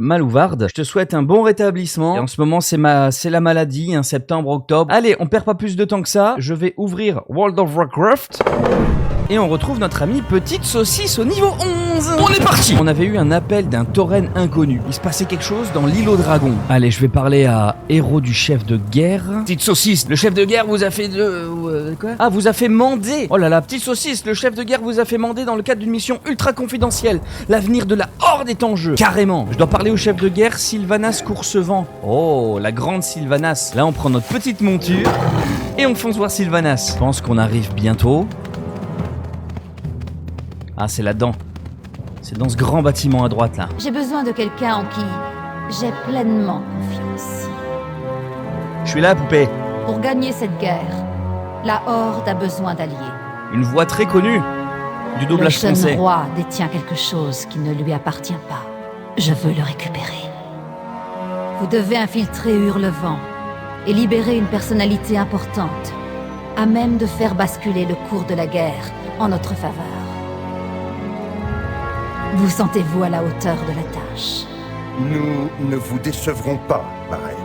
Malouvarde, je te souhaite un bon rétablissement. Et en ce moment, c'est la maladie, septembre, octobre. Allez, on perd pas plus de temps que ça. Je vais ouvrir World of Warcraft. Et on retrouve notre ami Petite Saucisse au niveau 11. On est parti. On avait eu un appel d'un tauren inconnu. Il se passait quelque chose dans l'île aux dragons. Allez, je vais parler à héros du chef de guerre. Petite Saucisse, le chef de guerre vous a fait quoi ? Ah, vous a fait mander. Oh là là, Petite Saucisse, le chef de guerre vous a fait mander dans le cadre d'une mission ultra confidentielle. L'avenir de la Horde est en jeu. Carrément. Je dois parler au chef de guerre Sylvanas Coursevent. Oh, la grande Sylvanas. Là, on prend notre petite monture et on fonce voir Sylvanas. Je pense qu'on arrive bientôt. Ah, c'est là-dedans. C'est dans ce grand bâtiment à droite, là. J'ai besoin de quelqu'un en qui j'ai pleinement confiance. Je suis là, poupée. Pour gagner cette guerre, la Horde a besoin d'alliés. Une voix très connue du doublage Le jeune français. roi détient quelque chose qui ne lui appartient pas. Je veux le récupérer. Vous devez infiltrer Hurlevent et libérer une personnalité importante, à même de faire basculer le cours de la guerre en notre faveur. Vous sentez-vous à la hauteur de la tâche? Nous ne vous décevrons pas, ma reine.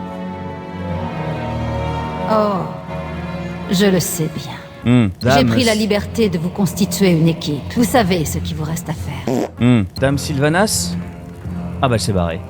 Oh, je le sais bien. J'ai pris la liberté de vous constituer une équipe. Vous savez ce qu'il vous reste à faire. Dame Sylvanas. Ah bah elle s'est barrée.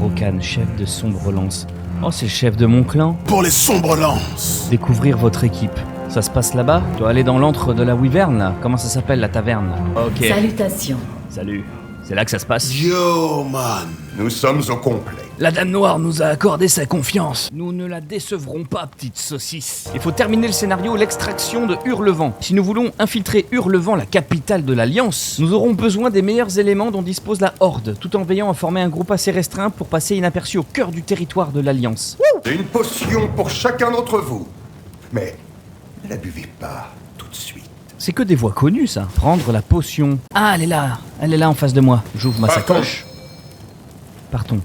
Rokan, chef de Sombre Lance. Oh, c'est le chef de mon clan. Pour les sombres lances. Découvrir votre équipe. Ça se passe là-bas? Je dois aller dans l'antre de la Wyverne, là. Comment ça s'appelle, la taverne, là? Ok. Salutations. Salut. C'est là que ça se passe? Yo, man. Nous sommes au complet. La Dame Noire nous a accordé sa confiance. Nous ne la décevrons pas, petite saucisse. Il faut terminer le scénario, l'extraction de Hurlevent. Si nous voulons infiltrer Hurlevent, la capitale de l'Alliance, nous aurons besoin des meilleurs éléments dont dispose la Horde, tout en veillant à former un groupe assez restreint pour passer inaperçu au cœur du territoire de l'Alliance. Une potion pour chacun d'entre vous. Mais ne la buvez pas tout de suite. C'est que des voix connues, ça. Prendre la potion. Ah, elle est là en face de moi. J'ouvre ma Partons. sacoche. Partons.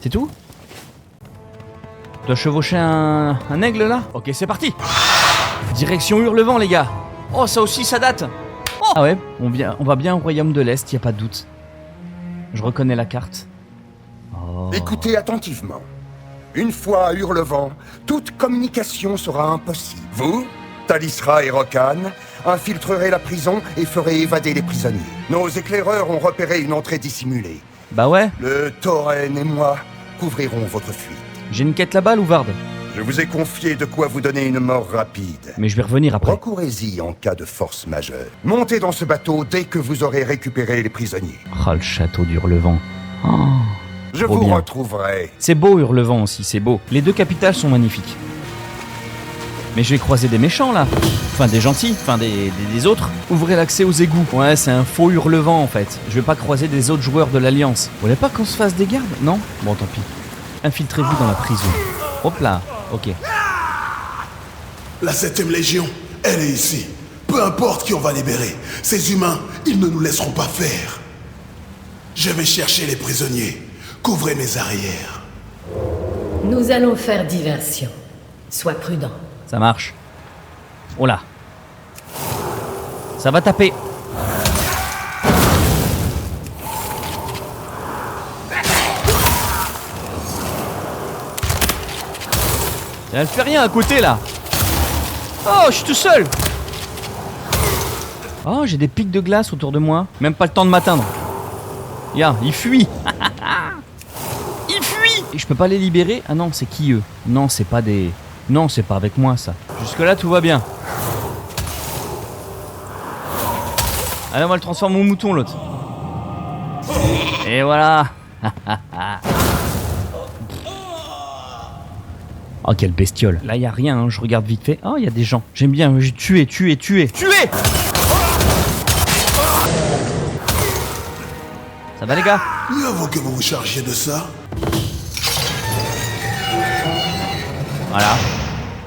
C'est tout? Je dois chevaucher un aigle, là? Ok, c'est parti. Direction Hurlevent, les gars. Oh, ça aussi, ça date. Oh. Ah ouais, on va bien au royaume de l'Est, y a pas de doute. Je reconnais la carte. Oh. Écoutez attentivement. Une fois à Hurlevent, toute communication sera impossible. Vous, Talisra et Rokan, infiltrerez la prison et ferez évader les prisonniers. Nos éclaireurs ont repéré une entrée dissimulée. Bah ouais, Le tauren et moi couvrirons votre fuite. j'ai une quête là-bas, Louvarde. Je vous ai confié de quoi vous donner une mort rapide. Mais je vais revenir après. Recourez-y en cas de force majeure. Montez dans ce bateau dès que vous aurez récupéré les prisonniers. Oh, le château d'Hurlevent. Oh. Je Trop vous bien. retrouverai. C'est beau, Hurlevent aussi, c'est beau. Les deux capitales sont magnifiques. Mais je vais croiser des méchants, là. Enfin, des gentils, enfin, des autres. Ouvrez l'accès aux égouts. Ouais, c'est un faux Hurlevent, en fait. Je vais pas croiser des autres joueurs de l'Alliance. Vous voulez pas qu'on se fasse des gardes? Non? Bon, tant pis. Infiltrez-vous dans la prison. Hop là, ok. La 7ème Légion, elle est ici. Peu importe qui on va libérer. Ces humains, ils ne nous laisseront pas faire. Je vais chercher les prisonniers. Couvrez mes arrières. Nous allons faire diversion. Sois prudent. Ça marche. Oh là. Ça va taper. Elle fait rien à côté là. Oh, je suis tout seul. Oh, j'ai des pics de glace autour de moi. Même pas le temps de m'atteindre. Ya, il fuit. Il fuit. Et je peux pas les libérer. Ah non, c'est qui eux? Non, c'est pas des... Non, c'est pas avec moi ça. Jusque là, tout va bien. Allez, on va le transformer en mouton l'autre. Et voilà. Oh, quelle bestiole. Là, y a rien, hein. Je regarde vite fait. Oh, y a des gens. J'aime bien. Tuer. Ça va les gars? Mieux vaut que vous vous chargiez de ça. Voilà.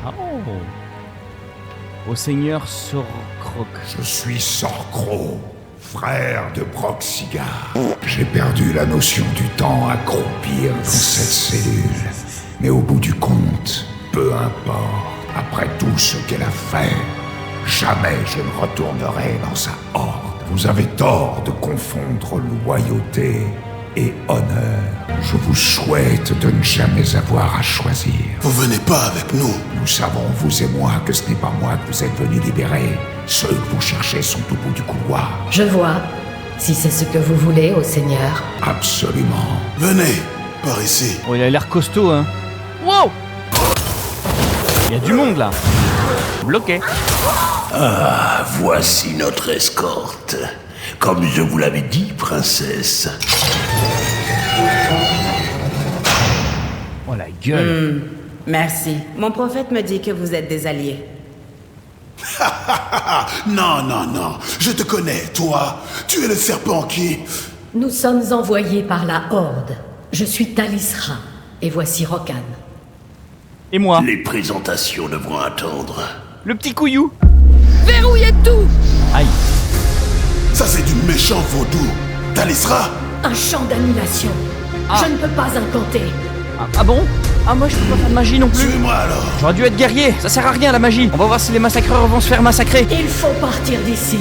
Oh. Au seigneur Sorcroc. Je suis Sorcro, frère de Broxigar. J'ai perdu la notion du temps à croupir dans cette cellule. Mais au bout du compte, peu importe, après tout ce qu'elle a fait, jamais je ne retournerai dans sa horde. Vous avez tort de confondre loyauté et honneur. Je vous souhaite de ne jamais avoir à choisir. Vous venez pas avec nous. Nous savons, vous et moi, que ce n'est pas moi que vous êtes venus libérer. Ceux que vous cherchez sont au bout du couloir. Je vois. Si c'est ce que vous voulez, ô Seigneur. Absolument. Venez, par ici. Oh, il a l'air costaud, hein. Wow! Il y a du monde, là. Bloqué. Ah, voici notre escorte. Comme je vous l'avais dit, princesse. Oh, la gueule. Merci. Mon prophète me dit que vous êtes des alliés. Non, non, non. Je te connais, toi. Tu es le serpent qui... Nous sommes envoyés par la Horde. Je suis Talisra, et voici Rokan. Et moi, Les présentations devront attendre. le petit couillou. Verrouillez tout! Aïe. Ça, c'est du méchant vaudou. Talisra? Un champ d'annulation. Je ne peux pas incanter. Ah bon? Ah, moi, je peux pas faire de magie non plus. Suis-moi alors. J'aurais dû être guerrier. Ça sert à rien, la magie. On va voir si les massacreurs vont se faire massacrer. Il faut partir d'ici.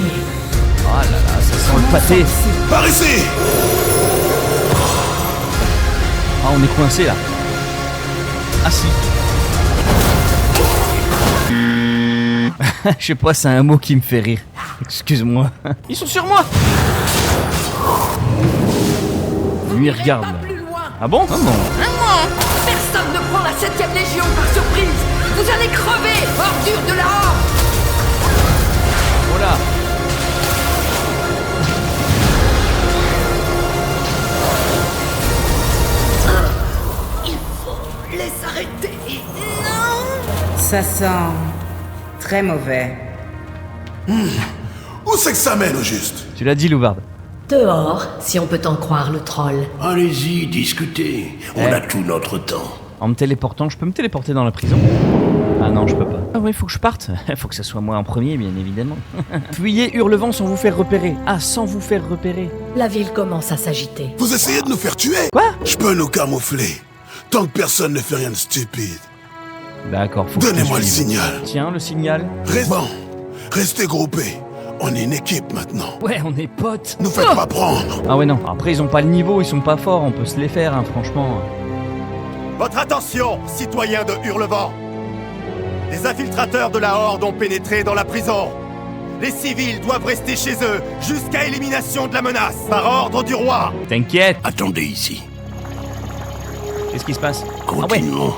Oh là là, ça sent le pâté. Par ici. Ah, on est coincé là. Ah si. Je sais pas, c'est un mot qui me fait rire. Excuse-moi. Ils sont sur moi. Lui, il regarde. là. Plus loin! Ah bon? Ah bon. Personne ne prend la 7ème Légion par surprise! Vous allez crever, ordure de la Horde! Voilà. Les arrêter! Ça sent très mauvais. Où c'est que ça mène au juste? Tu l'as dit, Louvard. Dehors, si on peut en croire le troll. Allez-y, discutez. On Eh. a tout notre temps. En me téléportant, je peux me téléporter dans la prison? Ah non, je peux pas. Ah ouais, faut que je parte. Faut que ça soit moi en premier, bien évidemment. Fuyez Hurlevent sans vous faire repérer. Ah, sans vous faire repérer. La ville commence à s'agiter. Vous essayez de nous faire tuer? Quoi? Je peux nous camoufler. Tant que personne ne fait rien de stupide. D'accord, faut que je Donnez-moi le suive. signal. Tiens, le signal. Bon, restez groupés. On est une équipe maintenant. Ouais, on est potes. Nous faites pas prendre. Ah ouais, non. Après, ils ont pas le niveau, ils sont pas forts, on peut se les faire, hein, franchement. Votre attention, citoyens de Hurlevent. Les infiltrateurs de la Horde ont pénétré dans la prison. Les civils doivent rester chez eux jusqu'à élimination de la menace, par ordre du roi. T'inquiète. Attendez ici. Qu'est-ce qui se passe? Ah ouais, Continuons.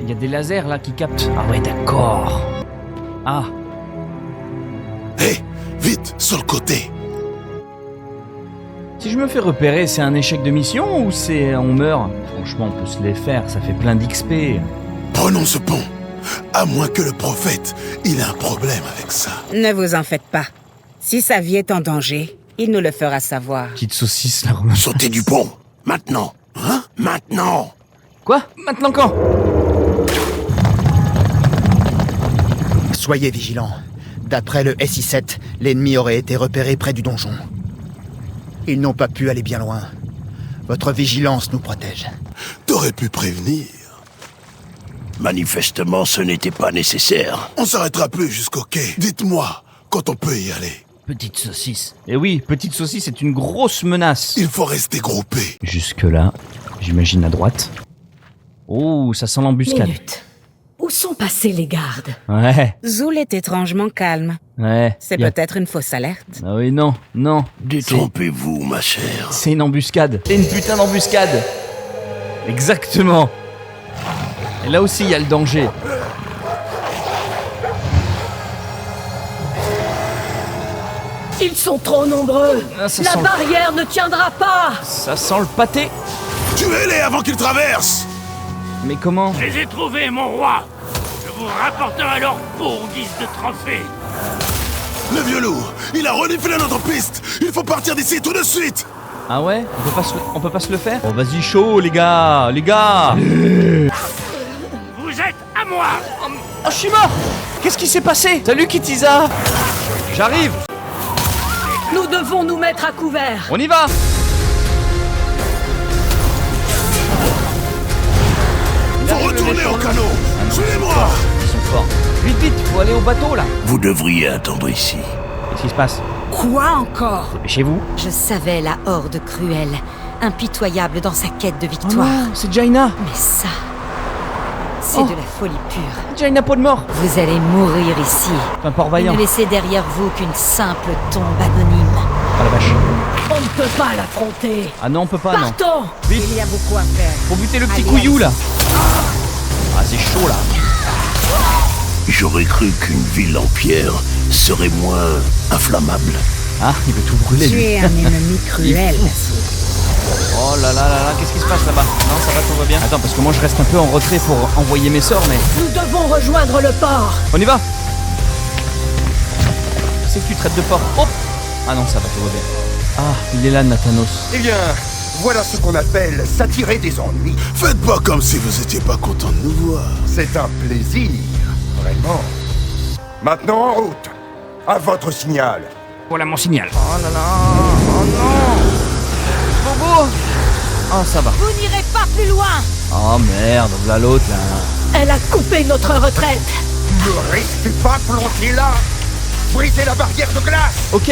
il y a des lasers là qui captent. Ah ouais, d'accord. Ah, Hé, vite, sur le côté. si je me fais repérer, c'est un échec de mission ou c'est on meurt? Franchement, on peut se les faire, ça fait plein d'XP. Prenons ce pont. À moins que le prophète, il ait un problème avec ça. Ne vous en faites pas. Si sa vie est en danger, il nous le fera savoir. Petite saucisse là, Romain. Sautez du pont. Maintenant. Hein? Maintenant. Quoi? Maintenant quand? Soyez vigilants. D'après le SI-7, l'ennemi aurait été repéré près du donjon. Ils n'ont pas pu aller bien loin. Votre vigilance nous protège. T'aurais pu prévenir. Manifestement, ce n'était pas nécessaire. On s'arrêtera plus jusqu'au quai. Dites-moi quand on peut y aller. Petite saucisse. Eh oui, petite saucisse est une grosse menace. Il faut rester groupés. Jusque là, j'imagine à droite. Oh, ça sent l'embuscade. Minute. Où sont passés les gardes? Ouais, Zoul est étrangement calme. ouais. C'est y a- peut-être une fausse alerte. Ah oui, non, non. Détrompez-vous, ma chère. C'est une embuscade. C'est une putain d'embuscade. Exactement. Et là aussi, il y a le danger. Ils sont trop nombreux. Ah, ça La sent le- barrière ne tiendra pas. Ça sent le pâté. Tuez-les avant qu'ils traversent. Mais comment? Je les ai trouvés, mon roi. Je vous rapporterai leur peau en guise de trophée. Le vieux loup, il a reniflé notre piste. Il faut partir d'ici tout de suite. Ah ouais? On peut pas se le faire? Oh, vas-y, chaud, les gars. Les gars. Vous êtes à moi. Oh, je suis mort. Qu'est-ce qui s'est passé? Salut, Kitiza. J'arrive. Nous devons nous mettre à couvert. On y va. Faut retourner au canot. Suivez-moi. Ils sont forts. Vite, vite, faut aller au bateau, là. Vous devriez attendre ici. Qu'est-ce qui se passe? Quoi encore? Dépêchez-vous. Je savais la Horde cruelle, impitoyable dans sa quête de Oh victoire. non, c'est Jaina. Mais ça, c'est de la folie pure. Jaina peau de mort. Vous allez mourir ici. Un port Et vaillant. ne laissez derrière vous qu'une simple tombe anonyme. Ah la vache. On ne peut pas l'affronter. Ah non, on peut pas, non. Partons. Vite, Il y a beaucoup à faire. faut buter le petit Allez, couillou, allez. là. Ah, c'est chaud, là. J'aurais cru qu'une ville en pierre serait moins inflammable. Ah, il veut tout brûler, Tu lui. es un ennemi cruel. Oh là là là là, qu'est-ce qui se passe là-bas? Non, ça va, tout va bien. Attends, parce que moi, je reste un peu en retrait pour envoyer mes sorts, mais... Nous devons rejoindre le port. On y va. C'est que tu traites de port. Hop. Ah non, ça va, tout va bien. Ah, il est là, Nathanos. Eh bien, voilà ce qu'on appelle s'attirer des ennuis. Faites pas comme si vous étiez pas content de nous voir. C'est un plaisir, vraiment. Maintenant en route. À votre signal. Voilà mon signal. Oh là là. Oh non. Bobo. Oh, ça va. Vous n'irez pas plus loin. Oh merde, voilà l'autre, là. Elle a coupé notre retraite. Ne restez pas planté là. Brisez la barrière de glace. Ok.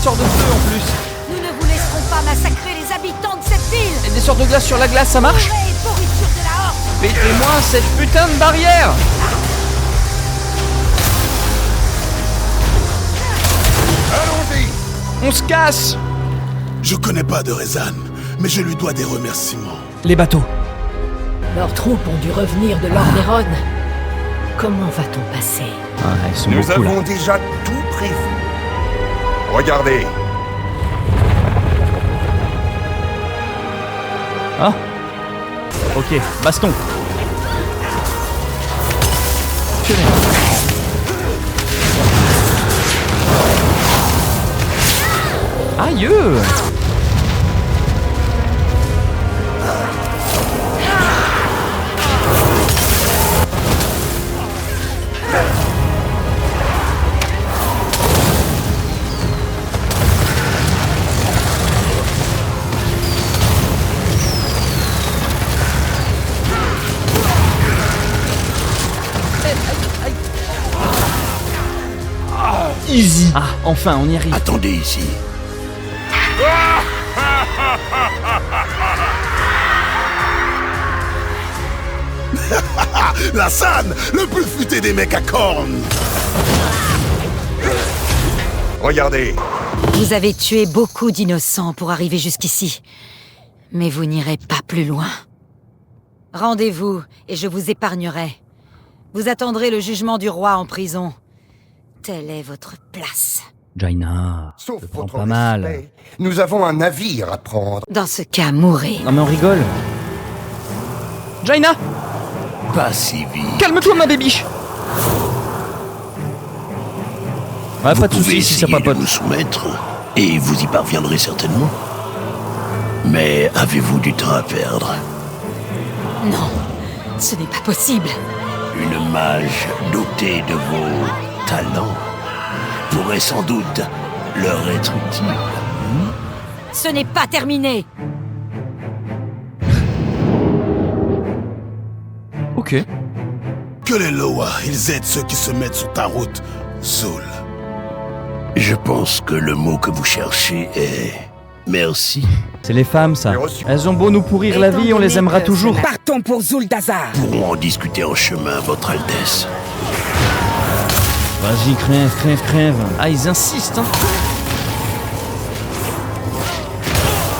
Sort de feu, en plus. Nous ne vous laisserons pas massacrer les habitants de cette ville. Et des sorts de glace sur la glace, ça marche? Mourrez, pourriture de la Horde. Pétez-moi cette putain de barrière. Allons-y. On se casse. Je connais pas de Rezan, mais je lui dois des remerciements. Les bateaux. Leurs troupes ont dû revenir de Lordaeron. Comment va-t-on passer? Ah, ils sont Nous beaucoup, là. avons déjà tout prévu. Regardez. Ah. Ok, baston. Purée. Aïe. Easy. Ah, enfin, on y arrive. Attendez ici. La San, le plus futé des mecs à cornes. Regardez. Vous avez tué beaucoup d'innocents pour arriver jusqu'ici. Mais vous n'irez pas plus loin. Rendez-vous, et je vous épargnerai. Vous attendrez le jugement du roi en prison. Telle est votre place. Jaina, Sauf je prends votre pas mal. respect, nous avons un navire à prendre. Dans ce cas, mourrez. Non mais on rigole. Jaina, Pas si vite. calme-toi ma bébiche. Ouais, Vous pas de pouvez soucis si ça essayer de papote. nous soumettre, et vous y parviendrez certainement. Mais avez-vous du temps à perdre? Non, ce n'est pas possible. Une mage dotée de vos talents pourrait sans doute leur être utile. Ce n'est pas terminé. Ok. Que les Loa, ils aident ceux qui se mettent sur ta route, Zul. Je pense que le mot que vous cherchez est merci. C'est les femmes, ça. Elles ont beau nous pourrir la vie, on les aimera toujours. Partons pour Zuldazar. Pourrons en discuter en chemin, Votre Altesse. Vas-y, crève, crève, crève. Ah, ils insistent, hein.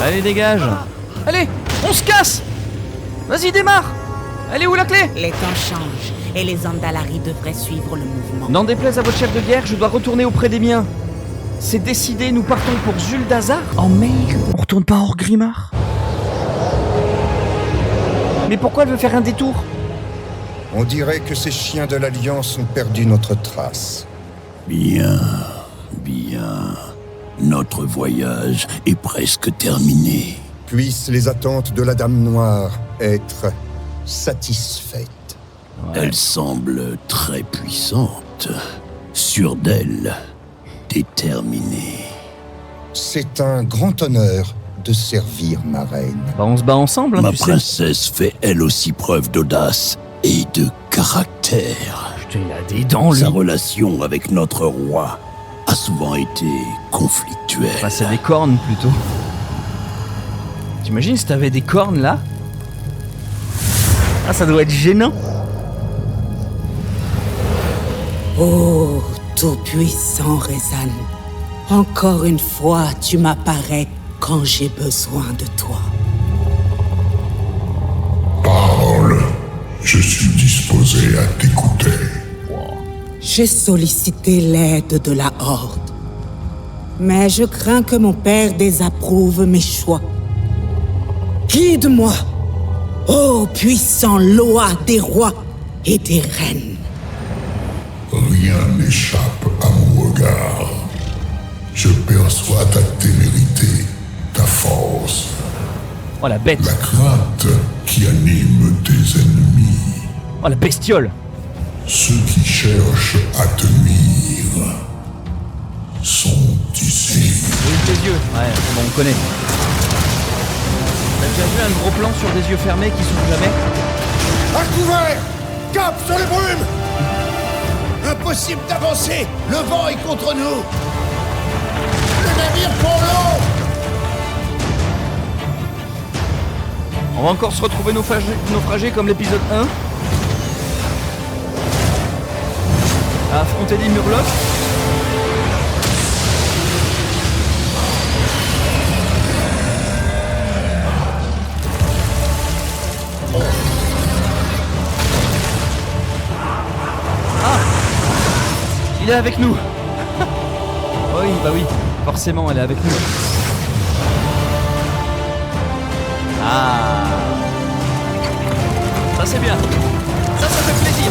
Allez, dégage. Allez, on se casse. Vas-y, démarre. Elle est où la clé? Les temps changent et les Andalari devraient suivre le mouvement. N'en déplaise à votre chef de guerre, je dois retourner auprès des miens. C'est décidé, nous partons pour Zuldazar. Oh merde, on retourne pas à Orgrimmar? Mais pourquoi elle veut faire un détour? On dirait que ces chiens de l'Alliance ont perdu notre trace. Bien, bien. Notre voyage est presque terminé. Puissent les attentes de la Dame Noire être satisfaites. Elle semble très puissante, sûre d'elle, déterminée. C'est un grand honneur de servir ma reine. Bah on se bat ensemble, hein, Ma tu sais. princesse fait elle aussi preuve d'audace et de caractère. Putain, il a des dents, lui. Sa relation avec notre roi a souvent été conflictuelle. Enfin, c'est des cornes plutôt. T'imagines si t'avais des cornes là? Ah, ça doit être gênant. Oh, tout-puissant Rezan, encore une fois, tu m'apparais quand j'ai besoin de toi. Parle, je suis disposé à t'écouter. J'ai sollicité l'aide de la Horde, mais je crains que mon père désapprouve mes choix. Guide-moi, ô puissant Loa des rois et des reines. Rien n'échappe à mon regard. Je perçois ta témérité, ta force. Oh la bête. La crainte qui anime tes ennemis. Oh la bestiole. Ceux qui cherchent à te nuire sont ici. Oui, les yeux. Ouais, bon, on connaît. T'as déjà vu un gros plan sur des yeux fermés qui s'ouvrent jamais? À couvert! Cap sur les brumes! Impossible d'avancer! Le vent est contre nous! Le navire pour l'eau! On va encore se retrouver naufragés comme l'épisode 1. À affronter des murlocs. Ah! Il est avec nous. Oui, bah oui, forcément elle est avec nous. Ah! Ça c'est bien. Ça fait plaisir.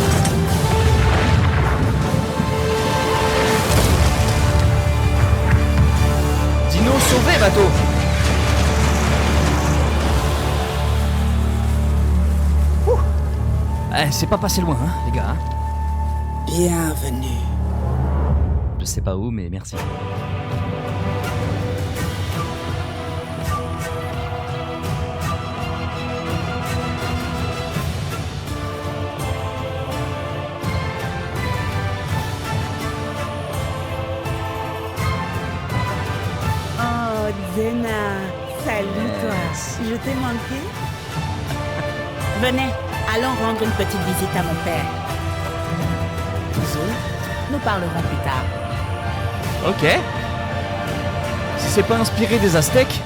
Dino sauvé, bateau. Eh, c'est pas passé loin, hein, les gars. Hein. Bienvenue. Je sais pas où, mais merci. Oh, Xena, salut toi. Je t'ai manqué. Venez, allons rendre une petite visite à mon père. Nous parlerons plus tard. Ok. Si c'est pas inspiré des Aztèques.